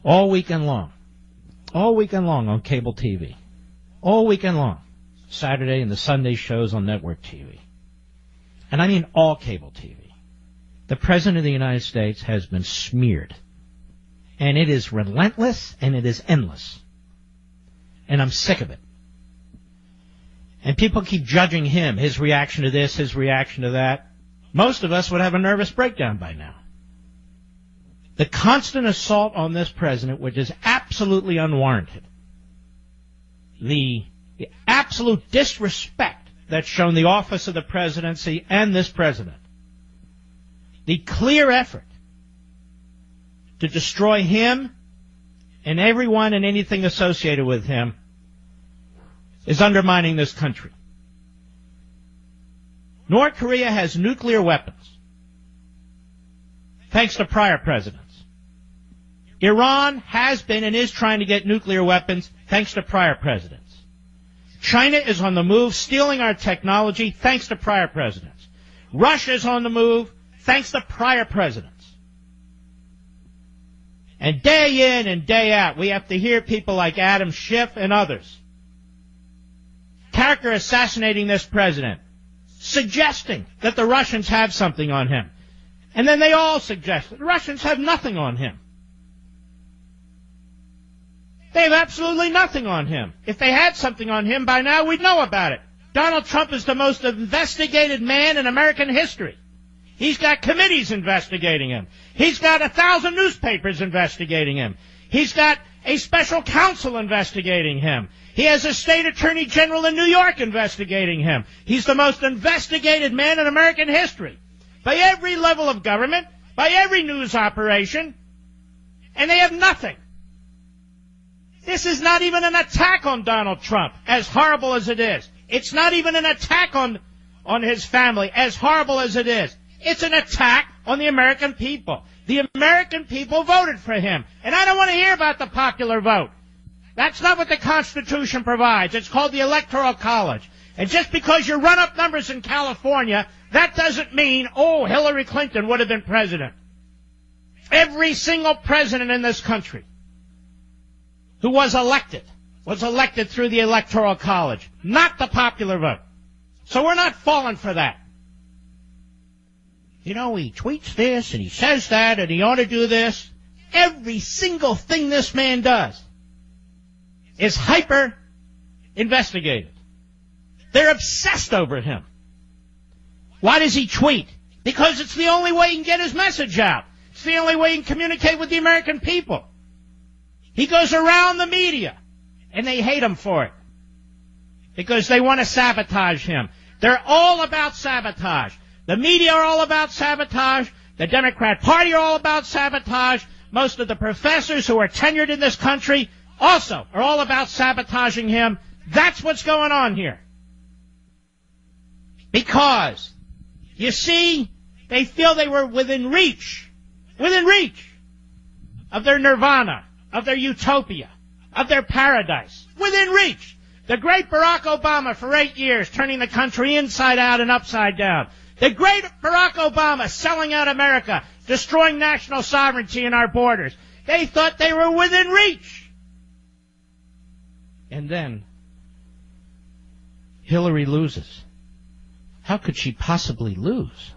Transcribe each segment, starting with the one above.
all weekend long on cable TV, all weekend long, Saturday and the Sunday shows on network TV. And I mean all cable TV. The President of the United States has been smeared. And it is relentless and it is endless. And I'm sick of it. And people keep judging him, his reaction to this, his reaction to that. Most of us would have a nervous breakdown by now. The constant assault on this president, which is absolutely unwarranted. The absolute disrespect that's shown the office of the presidency and this president. The clear effort to destroy him and everyone and anything associated with him is undermining this country. North Korea has nuclear weapons, thanks to prior presidents. Iran has been and is trying to get nuclear weapons, thanks to prior presidents. China is on the move, stealing our technology, thanks to prior presidents. Russia is on the move, thanks to prior presidents. And day in and day out, we have to hear people like Adam Schiff and others character assassinating this president, suggesting that the Russians have something on him. And then they all suggest that the Russians have nothing on him. They have absolutely nothing on him. If they had something on him by now, we'd know about it. Donald Trump is the most investigated man in American history. He's got committees investigating him. He's got 1,000 newspapers investigating him. He's got a special counsel investigating him. He has a state attorney general in New York investigating him. He's the most investigated man in American history. By every level of government, by every news operation, and they have nothing. This is not even an attack on Donald Trump, as horrible as it is. It's not even an attack on his family, as horrible as it is. It's an attack on the American people. The American people voted for him. And I don't want to hear about the popular vote. That's not what the Constitution provides. It's called the Electoral College. And just because you run up numbers in California, that doesn't mean, oh, Hillary Clinton would have been president. Every single president in this country who was elected through the Electoral College, not the popular vote. So we're not falling for that. You know, he tweets this and he says that and he ought to do this. Every single thing this man does is hyper-investigated. They're obsessed over him. Why does he tweet? Because it's the only way he can get his message out. It's the only way he can communicate with the American people. He goes around the media, and they hate him for it. Because they want to sabotage him. They're all about sabotage. The media are all about sabotage. The Democrat Party are all about sabotage. Most of the professors who are tenured in this country also are all about sabotaging him. That's what's going on here. Because, you see, they feel they were within reach of their nirvana, of their utopia, of their paradise. Within reach. The great Barack Obama for 8 years turning the country inside out and upside down. The great Barack Obama selling out America, destroying national sovereignty in our borders. They thought they were within reach. And then Hillary loses. How could she possibly lose?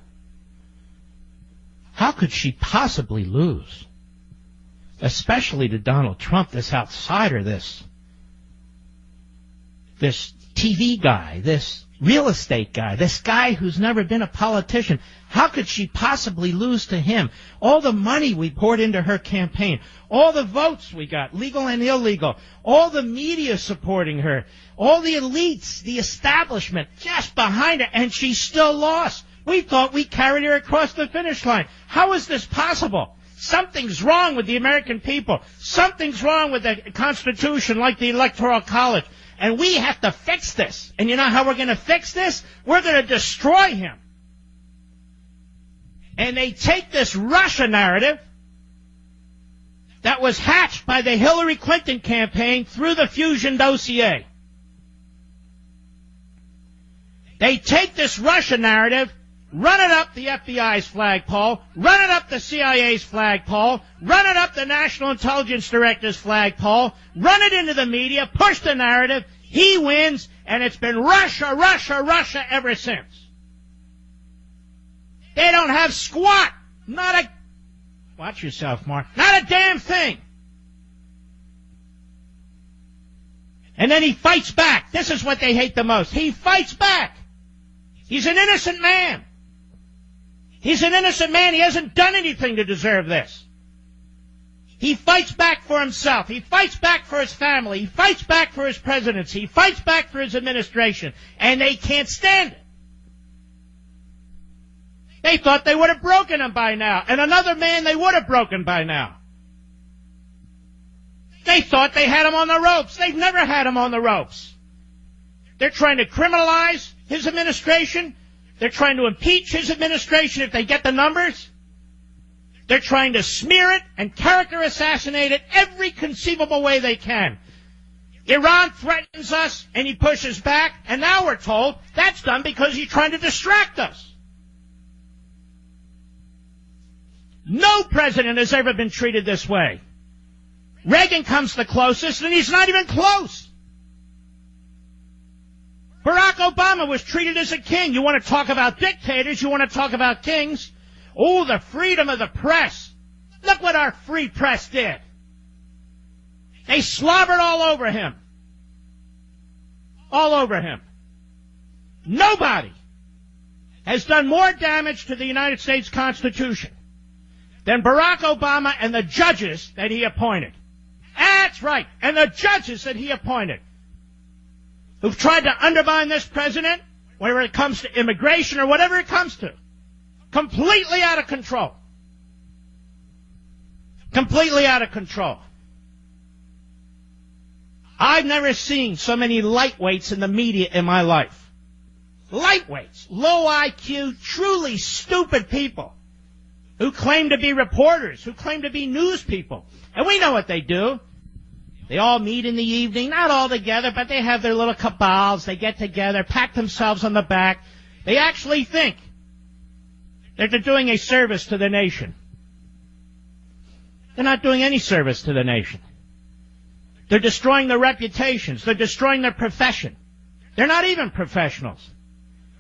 How could she possibly lose? Especially to Donald Trump, this outsider, this TV guy, this real estate guy, this guy who's never been a politician. How could she possibly lose to him? All the money we poured into her campaign, all the votes we got, legal and illegal, all the media supporting her, all the elites, the establishment just behind her, and she still lost. We thought we carried her across the finish line. How is this possible? Something's wrong with the American people. Something's wrong with the Constitution, like the Electoral College. And we have to fix this. And you know how we're going to fix this? We're going to destroy him. And they take this Russia narrative that was hatched by the Hillary Clinton campaign through the Fusion dossier. They take this Russia narrative running up the FBI's flagpole, running up the CIA's flagpole, running up the National Intelligence Director's flagpole, run it into the media, push the narrative. He wins, and it's been Russia, Russia, Russia ever since. They don't have squat. Watch yourself, Mark. Not a damn thing. And then he fights back. This is what they hate the most. He fights back. He's an innocent man. He's an innocent man. He hasn't done anything to deserve this. He fights back for himself. He fights back for his family. He fights back for his presidency. He fights back for his administration. And they can't stand it. They thought they would have broken him by now. And another man they would have broken by now. They thought they had him on the ropes. They've never had him on the ropes. They're trying to criminalize his administration. They're trying to impeach his administration if they get the numbers. They're trying to smear it and character assassinate it every conceivable way they can. Iran threatens us and he pushes back, and now we're told that's done because he's trying to distract us. No president has ever been treated this way. Reagan comes the closest, and he's not even close. Barack Obama was treated as a king. You want to talk about dictators, you want to talk about kings. Oh, the freedom of the press. Look what our free press did. They slobbered all over him. All over him. Nobody has done more damage to the United States Constitution than Barack Obama and the judges that he appointed. That's right. And the judges that he appointed, who've tried to undermine this president, whether it comes to immigration or whatever it comes to. Completely out of control. Completely out of control. I've never seen so many lightweights in the media in my life. Lightweights, low IQ, truly stupid people who claim to be reporters, who claim to be news people. And we know what they do. They all meet in the evening, not all together, but they have their little cabals. They get together, pat themselves on the back. They actually think that they're doing a service to the nation. They're not doing any service to the nation. They're destroying their reputations. They're destroying their profession. They're not even professionals.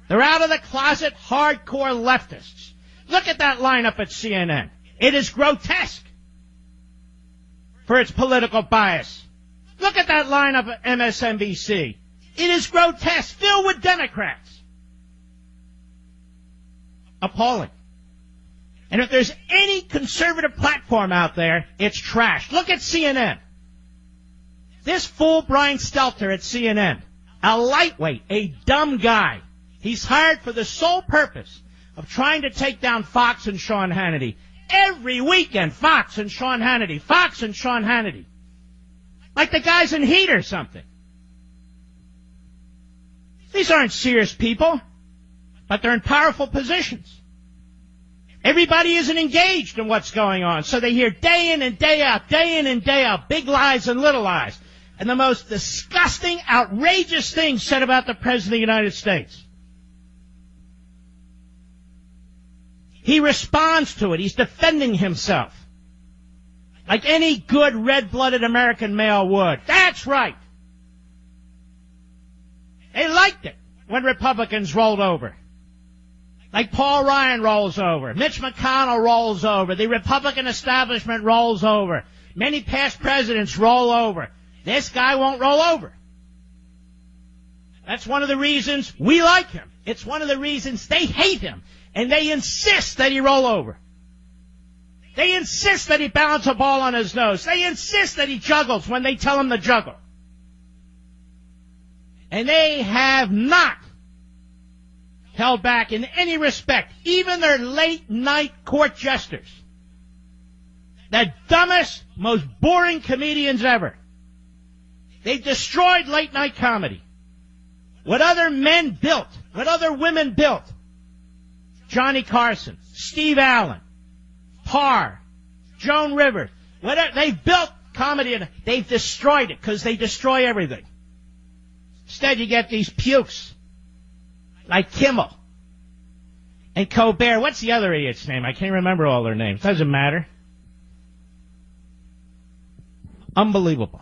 They're out of the closet, hardcore leftists. Look at that lineup at CNN. It is grotesque for its political bias. Look at that lineup at MSNBC. It is grotesque, filled with Democrats. Appalling. And if there's any conservative platform out there, it's trash. Look at CNN. This fool Brian Stelter at CNN, a lightweight, a dumb guy. He's hired for the sole purpose of trying to take down Fox and Sean Hannity. Every weekend, Fox and Sean Hannity, Fox and Sean Hannity. Like the guy's in heat or something. These aren't serious people, but they're in powerful positions. Everybody isn't engaged in what's going on, so they hear day in and day out, big lies and little lies. And the most disgusting, outrageous things said about the President of the United States. He responds to it. He's defending himself. Like any good red-blooded American male would. That's right. They liked it when Republicans rolled over. Like Paul Ryan rolls over. Mitch McConnell rolls over. The Republican establishment rolls over. Many past presidents roll over. This guy won't roll over. That's one of the reasons we like him. It's one of the reasons they hate him. And they insist that he roll over. They insist that he balance a ball on his nose. They insist that he juggles when they tell him to juggle. And they have not held back in any respect, even their late-night court jesters. The dumbest, most boring comedians ever. They've destroyed late-night comedy. What other men built, what other women built. Johnny Carson, Steve Allen, Parr, Joan Rivers, whatever. They've built comedy and they've destroyed it because they destroy everything. Instead, you get these pukes like Kimmel. And Colbert, what's the other idiot's name? I can't remember all their names. Doesn't matter. Unbelievable.